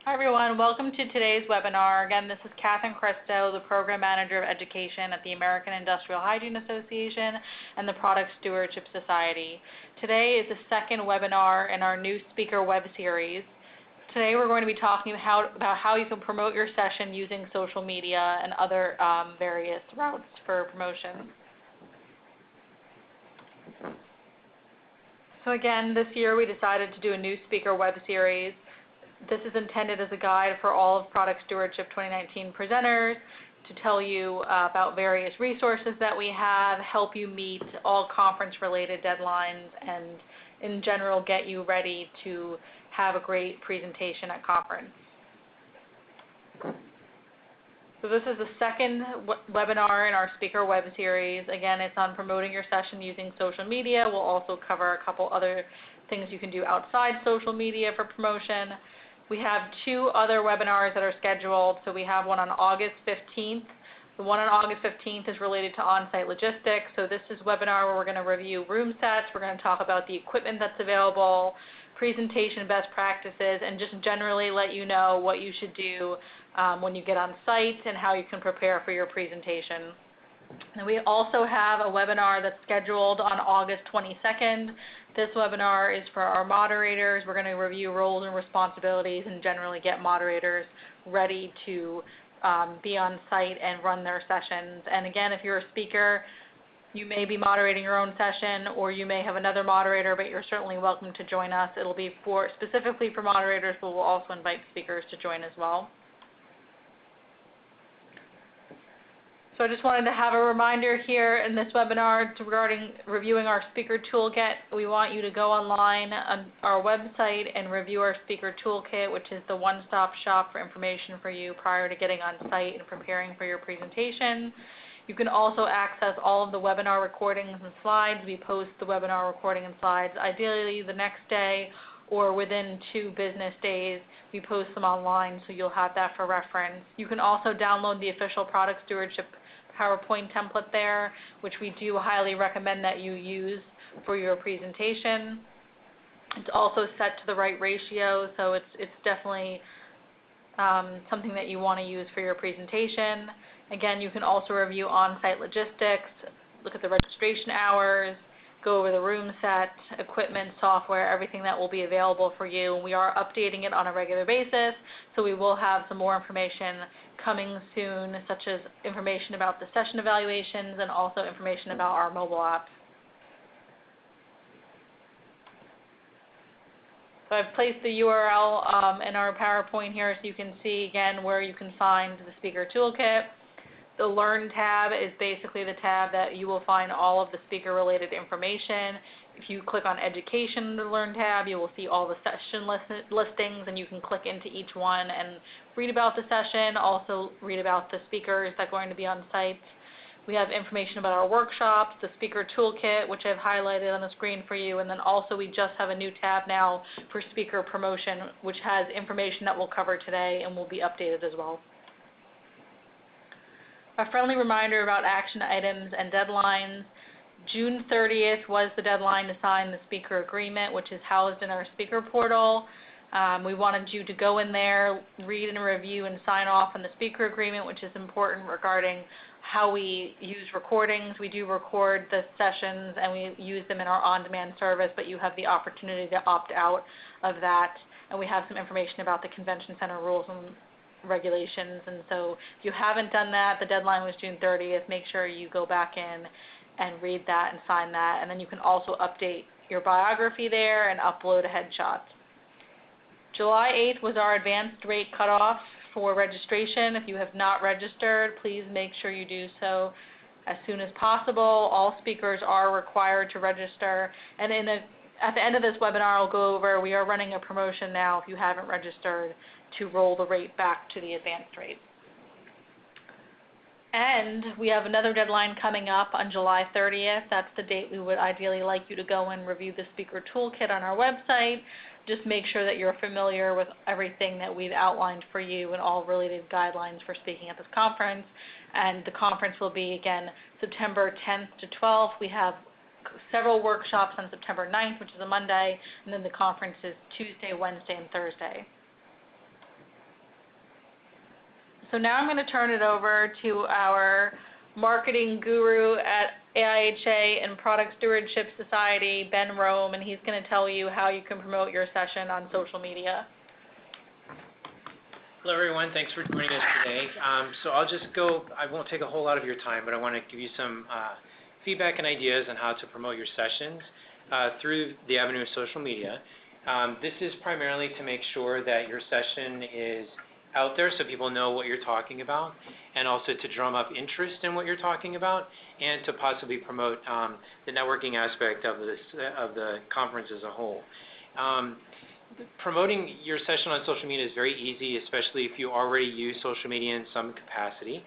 Hi everyone, welcome to today's webinar. Again, this is Catherine Cristo, the Program Manager of Education at the American Industrial Hygiene Association and the Product Stewardship Society. Today is the second webinar in our new speaker web series. Today we're going to be talking about how you can promote your session using social media and other various routes for promotion. So again, this year we decided to do a new speaker web series. This is intended as a guide for all of Product Stewardship 2019 presenters to tell you about various resources that we have, help you meet all conference-related deadlines, and in general get you ready to have a great presentation at conference. So this is the second webinar in our speaker web series. Again, it's on promoting your session using social media. We'll also cover a couple other things you can do outside social media for promotion. We have two other webinars that are scheduled. So we have one on August 15th. The one on August 15th is related to on-site logistics. So this is a webinar where we're going to review room sets. We're going to talk about the equipment that's available, presentation best practices, and just generally let you know what you should do when you get on site and how you can prepare for your presentation. And we also have a webinar that's scheduled on August 22nd. This webinar is for our moderators. We're going to review roles and responsibilities and generally get moderators ready to be on site and run their sessions. And again, if you're a speaker, you may be moderating your own session or you may have another moderator, but you're certainly welcome to join us. It'll be specifically for moderators, but we'll also invite speakers to join as well. So I just wanted to have a reminder here in this webinar regarding reviewing our speaker toolkit. We want you to go online on our website and review our speaker toolkit, which is the one-stop shop for information for you prior to getting on site and preparing for your presentation. You can also access all of the webinar recordings and slides. We post the webinar recording and slides ideally the next day or within 2 business days. We post them online, so you'll have that for reference. You can also download the official Product Stewardship PowerPoint template there, which we do highly recommend that you use for your presentation. It's also set to the right ratio, so it's definitely something that you want to use for your presentation. Again, you can also review on-site logistics, look at the registration hours, go over the room set, equipment, software, everything that will be available for you. And we are updating it on a regular basis, so we will have some more information coming soon, such as information about the session evaluations and also information about our mobile apps. So I've placed the URL in our PowerPoint here so you can see again where you can find the speaker toolkit. The Learn tab is basically the tab that you will find all of the speaker-related information. If you click on Education in the Learn tab, you will see all the session listings, and you can click into each one and read about the session, also read about the speakers that are going to be on site. We have information about our workshops, the speaker toolkit, which I've highlighted on the screen for you, and then also we just have a new tab now for speaker promotion, which has information that we'll cover today and will be updated as well. A friendly reminder about action items and deadlines. June 30th was the deadline to sign the speaker agreement, which is housed in our speaker portal. We wanted you to go in there, read and review and sign off on the speaker agreement, which is important regarding how we use recordings. We do record the sessions and we use them in our on-demand service, but you have the opportunity to opt out of that. And we have some information about the convention center rules and regulations, and so if you haven't done that, the deadline was June 30th. Make sure you go back in and read that and sign that, and then you can also update your biography there and upload a headshot. July 8th was our advanced rate cutoff for registration. If you have not registered, please make sure you do so as soon as possible. All speakers are required to register, and at the end of this webinar I'll go over, we are running a promotion now if you haven't registered to roll the rate back to the advanced rate. And we have another deadline coming up on July 30th. That's the date we would ideally like you to go and review the speaker toolkit on our website. Just make sure that you're familiar with everything that we've outlined for you and all related guidelines for speaking at this conference. And the conference will be, again, September 10th to 12th. We have several workshops on September 9th, which is a Monday, and then the conference is Tuesday, Wednesday, and Thursday. So now I'm going to turn it over to our marketing guru at AIHA and Product Stewardship Society, Ben Rome, and he's going to tell you how you can promote your session on social media. Hello everyone, thanks for joining us today. So I'll just go, I won't take a whole lot of your time, but I want to give you some feedback and ideas on how to promote your sessions through the avenue of social media. This is primarily to make sure that your session is out there so people know what you're talking about, and also to drum up interest in what you're talking about, and to possibly promote the networking aspect of the conference as a whole. Promoting your session on social media is very easy, especially if you already use social media in some capacity.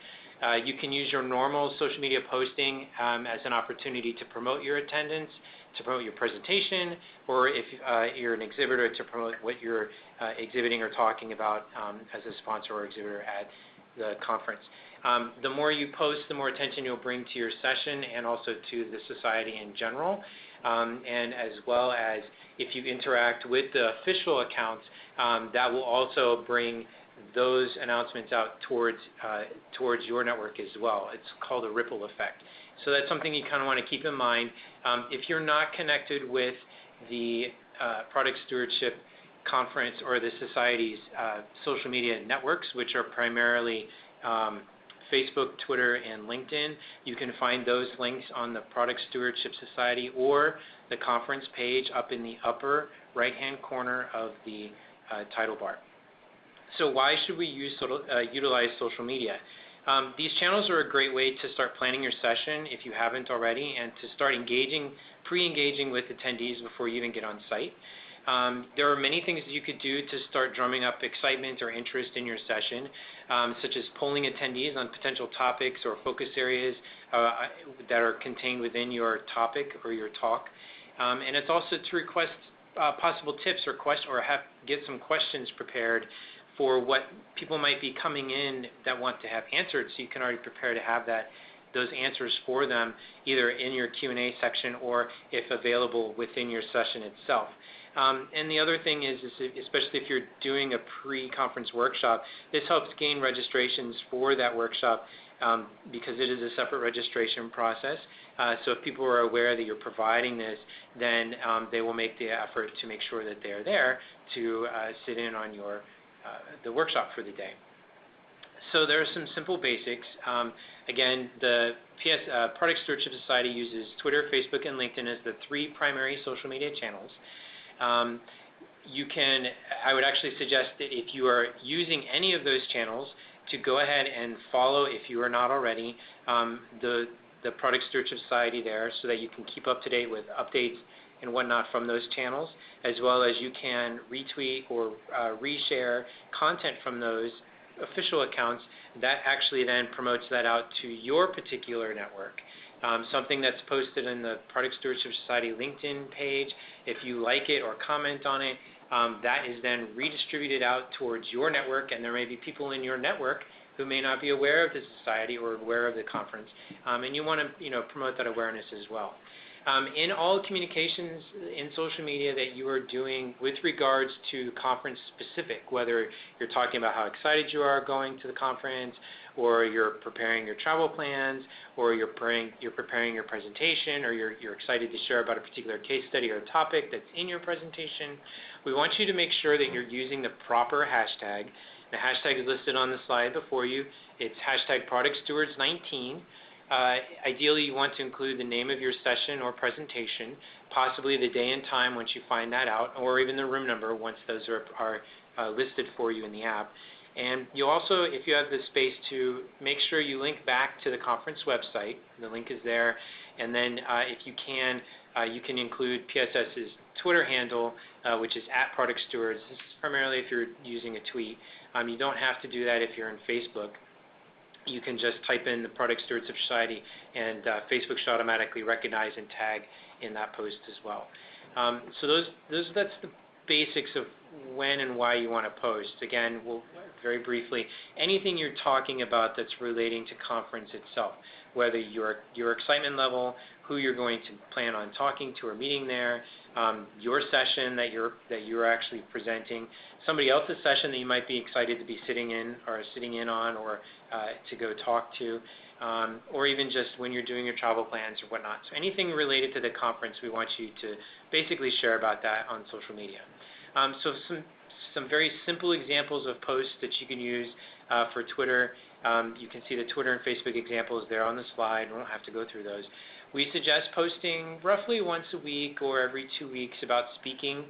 You can use your normal social media posting as an opportunity to promote your attendance, to promote your presentation, or if you're an exhibitor, to promote what you're exhibiting or talking about as a sponsor or exhibitor at the conference. The more you post, the more attention you'll bring to your session and also to the society in general. And as well as if you interact with the official accounts, that will also bring those announcements out towards your network as well. It's called a ripple effect. So that's something you kind of want to keep in mind. If you're not connected with the Product Stewardship Conference or the Society's social media networks, which are primarily Facebook, Twitter, and LinkedIn, you can find those links on the Product Stewardship Society or the conference page up in the upper right-hand corner of the title bar. So why should we utilize social media? These channels are a great way to start planning your session if you haven't already, and to start pre-engaging with attendees before you even get on site. There are many things that you could do to start drumming up excitement or interest in your session, such as polling attendees on potential topics or focus areas that are contained within your topic or your talk. And it's also to request possible tips or get some questions prepared for what people might be coming in that want to have answered, so you can already prepare to have those answers for them either in your Q&A section or, if available, within your session itself. And the other thing is especially if you're doing a pre-conference workshop, this helps gain registrations for that workshop because it is a separate registration process. So if people are aware that you're providing this, then they will make the effort to make sure that they're there to sit in on the workshop for the day. So there are some simple basics. Again, the Product Stewardship Society uses Twitter, Facebook, and LinkedIn as the 3 primary social media channels. I would actually suggest that if you are using any of those channels, to go ahead and follow, if you are not already, the Product Stewardship Society there, so that you can keep up to date with updates and whatnot from those channels, as well as you can retweet or reshare content from those official accounts that actually then promotes that out to your particular network. Something that's posted in the Product Stewardship Society LinkedIn page, if you like it or comment on it, that is then redistributed out towards your network, and there may be people in your network who may not be aware of the society or aware of the conference, and you want to promote that awareness as well. In all communications in social media that you are doing with regards to conference specific, whether you're talking about how excited you are going to the conference, or you're preparing your travel plans, or you're preparing your presentation, or you're excited to share about a particular case study or topic that's in your presentation, we want you to make sure that you're using the proper hashtag. The hashtag is listed on the slide before you. It's hashtag ProductStewards19. Ideally, you want to include the name of your session or presentation, possibly the day and time once you find that out, or even the room number once those are listed for you in the app. And you also, if you have the space, to make sure you link back to the conference website. The link is there. And then if you can include PSS's Twitter handle, which is @ProductStewards. This is primarily if you're using a tweet. You don't have to do that if you're in Facebook. You can just type in the Product Stewardship Society, and Facebook should automatically recognize and tag in that post as well. So that's the basics of when and why you want to post. Again, very briefly, anything you're talking about that's relating to conference itself, whether your excitement level, who you're going to plan on talking to or meeting there, your session that you're actually presenting, somebody else's session that you might be excited to be sitting in on or to go talk to, or even just when you're doing your travel plans or whatnot. So anything related to the conference, we want you to basically share about that on social media. So some very simple examples of posts that you can use for Twitter. You can see the Twitter and Facebook examples there on the slide. We won't have to go through those. We suggest posting roughly once a week or every 2 weeks about speaking,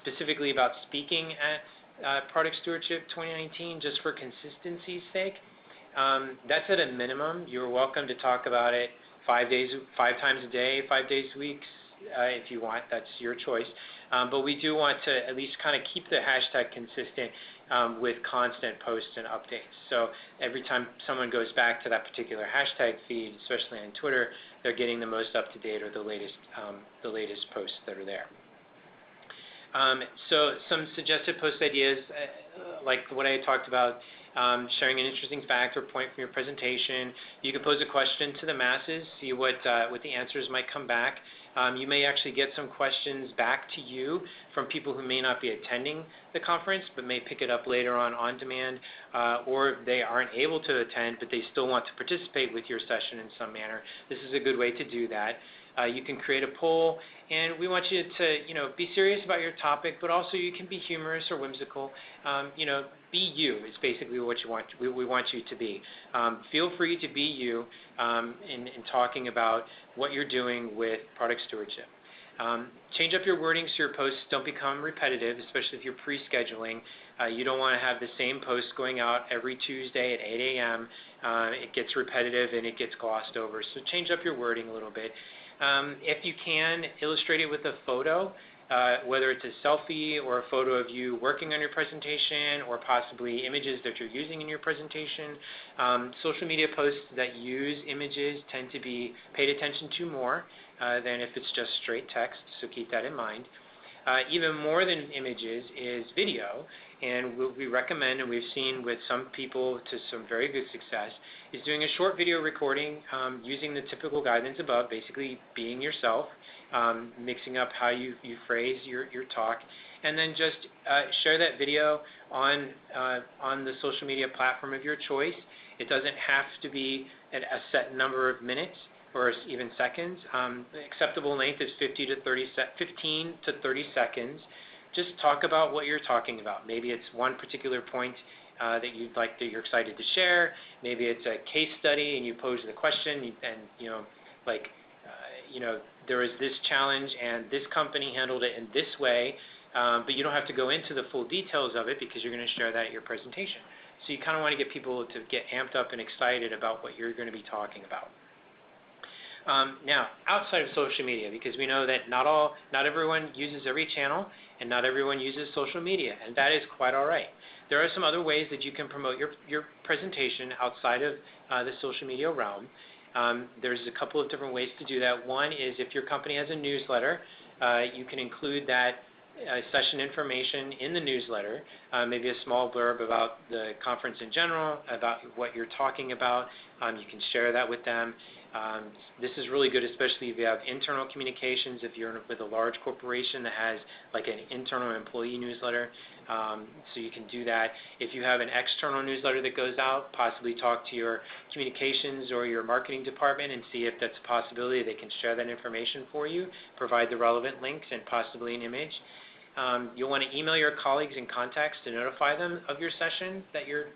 specifically about speaking at Product Stewardship 2019, just for consistency's sake. That's at a minimum. You're welcome to talk about it 5 times a day, 5 days a week, if you want. That's your choice. But we do want to at least kind of keep the hashtag consistent with constant posts and updates. So every time someone goes back to that particular hashtag feed, especially on Twitter, they're getting the most up-to-date or the latest posts that are there. So some suggested post ideas, like what I talked about, sharing an interesting fact or point from your presentation. You can pose a question to the masses, see what the answers might come back. You may actually get some questions back to you from people who may not be attending the conference but may pick it up later on demand, or they aren't able to attend but they still want to participate with your session in some manner. This is a good way to do that. You can create a poll, and we want you to, be serious about your topic, but also you can be humorous or whimsical. Be you is basically what we want you to be. Feel free to be you in talking about what you're doing with product stewardship. Change up your wording so your posts don't become repetitive, especially if you're pre-scheduling. You don't want to have the same post going out every Tuesday at 8 a.m. It gets repetitive and it gets glossed over. So change up your wording a little bit. If you can, illustrate it with a photo, whether it's a selfie or a photo of you working on your presentation or possibly images that you're using in your presentation. Social media posts that use images tend to be paid attention to more than if it's just straight text, so keep that in mind. Even more than images is video, and what we recommend, and we've seen with some people to some very good success, is doing a short video recording using the typical guidelines above, basically being yourself, mixing up how you phrase your talk, and then just share that video on the social media platform of your choice. It doesn't have to be a set number of minutes or even seconds. Acceptable length is 15 to 30 seconds. Just talk about what you're talking about. Maybe it's one particular point that you're excited to share. Maybe it's a case study and you pose the question and there was this challenge and this company handled it in this way, but you don't have to go into the full details of it because you're going to share that at your presentation. So you kind of want to get people to get amped up and excited about what you're going to be talking about. Now, outside of social media, because we know that not everyone uses every channel and not everyone uses social media, and that is quite all right. There are some other ways that you can promote your presentation outside of the social media realm. There's a couple of different ways to do that. One is if your company has a newsletter, you can include that session information in the newsletter, maybe a small blurb about the conference in general, about what you're talking about. You can share that with them. This is really good, especially if you have internal communications, if you're with a large corporation that has like an internal employee newsletter, so you can do that. If you have an external newsletter that goes out, possibly talk to your communications or your marketing department and see if that's a possibility. They can share that information for you, provide the relevant links and possibly an image. You'll want to email your colleagues and contacts to notify them of your session that you're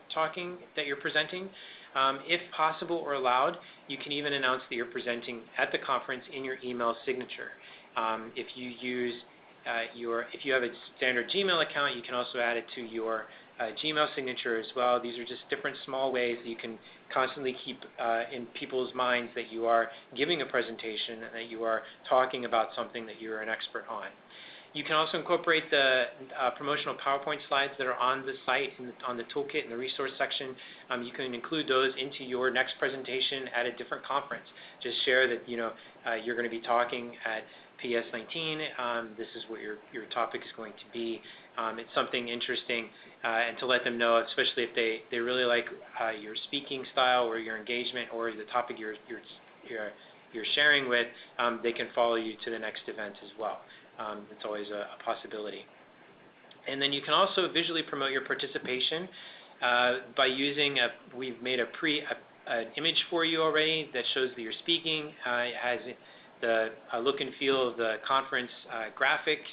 presenting. If possible or allowed, you can even announce that you're presenting at the conference in your email signature. If you have a standard Gmail account, you can also add it to your Gmail signature as well. These are just different small ways that you can constantly keep in people's minds that you are giving a presentation and that you are talking about something that you're an expert on. You can also incorporate the promotional PowerPoint slides that are on the site, on the toolkit in the resource section. You can include those into your next presentation at a different conference. Just share that you're going to be talking at PS19, this is what your topic is going to be. It's something interesting, and to let them know, especially if they really like your speaking style or your engagement or the topic you're sharing with, they can follow you to the next event as well. It's always a possibility. And then you can also visually promote your participation by using we've made an image for you already that shows that you're speaking. It has the look and feel of the conference graphics.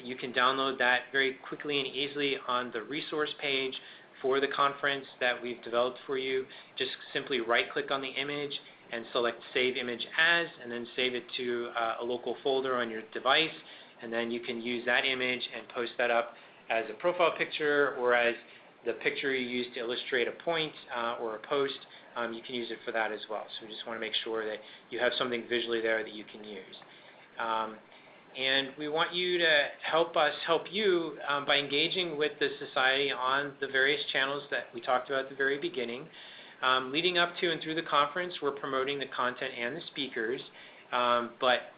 You can download that very quickly and easily on the resource page for the conference that we've developed for you. Just simply right-click on the image and select Save Image As, and then save it to a local folder on your device, and then you can use that image and post that up as a profile picture or as the picture you use to illustrate a point or a post. You can use it for that as well. So we just want to make sure that you have something visually there that you can use. And we want you to help us help you by engaging with the Society on the various channels that we talked about at the very beginning. Leading up to and through the conference, we're promoting the content and the speakers, but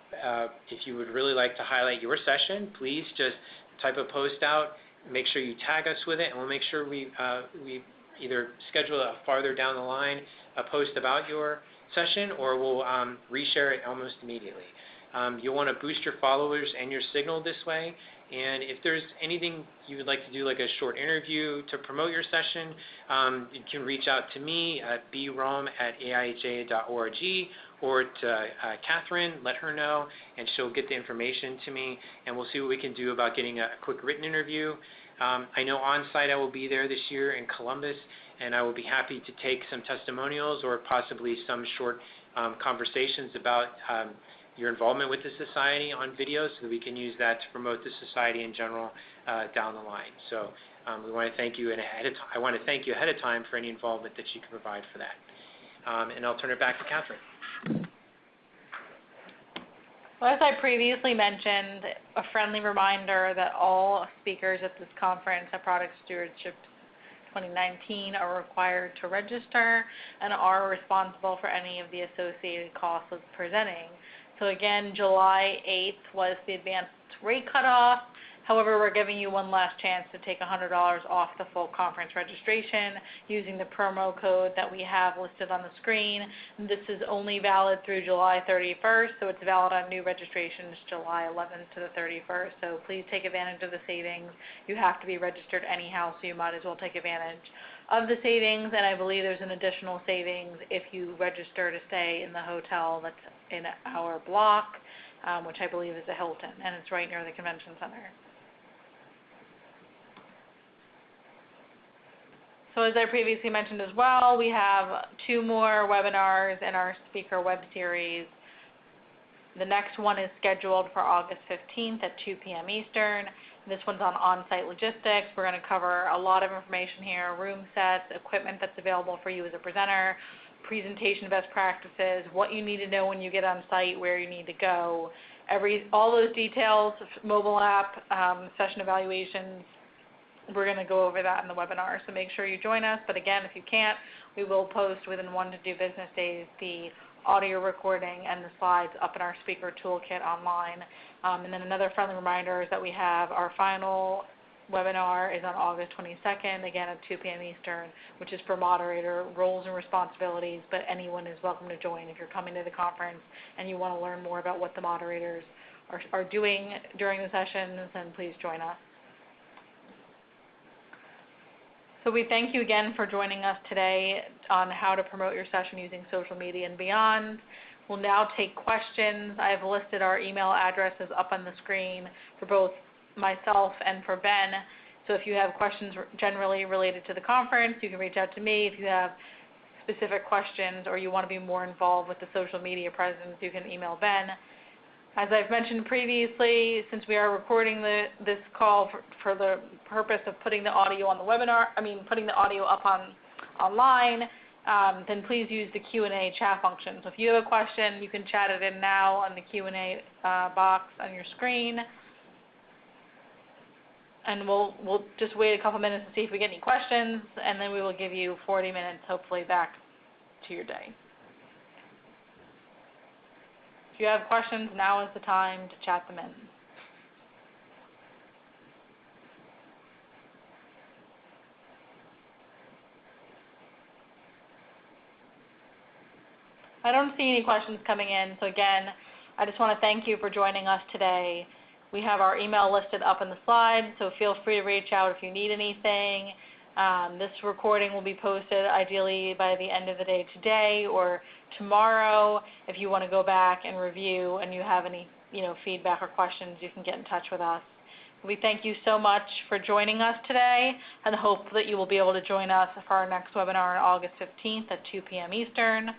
if you would really like to highlight your session, please just type a post out, make sure you tag us with it, and we'll make sure we either schedule a farther down the line a post about your session, or we'll reshare it almost immediately. You'll want to boost your followers and your signal this way, and if there's anything you would like to do, like a short interview to promote your session, you can reach out to me at brom@aiha.org, or to Catherine, let her know, and she'll get the information to me, and we'll see what we can do about getting a quick written interview. I know on-site I will be there this year in Columbus, and I will be happy to take some testimonials or possibly some short conversations about your involvement with the Society on video, so that we can use that to promote the Society in general down the line. So we want to thank you, and I want to thank you ahead of time for any involvement that you can provide for that. And I'll turn it back to Catherine. Well, as I previously mentioned, a friendly reminder that all speakers at this conference at Product Stewardship 2019 are required to register and are responsible for any of the associated costs of presenting. So again, July 8th was the advanced rate cutoff. However, we're giving you one last chance to take $100 off the full conference registration using the promo code that we have listed on the screen. This is only valid through July 31st, so it's valid on new registrations July 11th to the 31st. So please take advantage of the savings. You have to be registered anyhow, so you might as well take advantage of the savings. And I believe there's an additional savings if you register to stay in the hotel that's in our block, which I believe is the Hilton, and it's right near the convention center. So as I previously mentioned as well, we have 2 more webinars in our speaker web series. The next one is scheduled for August 15th at 2 p.m. Eastern. This one's on on-site logistics. We're going to cover a lot of information here: room sets, equipment that's available for you as a presenter, presentation best practices, what you need to know when you get on site, where you need to go, all those details, mobile app, session evaluations. We're going to go over that in the webinar, so make sure you join us. But again, if you can't, we will post within 1 to 2 business days the audio recording and the slides up in our speaker toolkit online. And then another friendly reminder is that we have our final webinar is on August 22nd, again at 2 p.m. Eastern, which is for moderator roles and responsibilities, but anyone is welcome to join if you're coming to the conference and you want to learn more about what the moderators are doing during the sessions, then please join us. So we thank you again for joining us today on how to promote your session using social media and beyond. We'll now take questions. I have listed our email addresses up on the screen for both myself and for Ben. So if you have questions generally related to the conference, you can reach out to me. If you have specific questions or you want to be more involved with the social media presence, you can email Ben. As I've mentioned previously, since we are recording this call for the purpose of putting the audio on the webinar, putting the audio up online, then please use the Q&A chat function. So if you have a question, you can chat it in now on the Q&A box on your screen. And we'll just wait a couple minutes to see if we get any questions, and then we will give you 40 minutes, hopefully, back to your day. If you have questions, now is the time to chat them in. I don't see any questions coming in, so again, I just want to thank you for joining us today. We have our email listed up in the slide, so feel free to reach out if you need anything. This recording will be posted ideally by the end of the day today or tomorrow. If you want to go back and review and you have any feedback or questions, you can get in touch with us. We thank you so much for joining us today and hope that you will be able to join us for our next webinar on August 15th at 2 p.m. Eastern.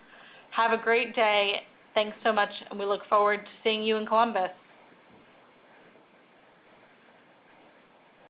Have a great day. Thanks so much, and we look forward to seeing you in Columbus.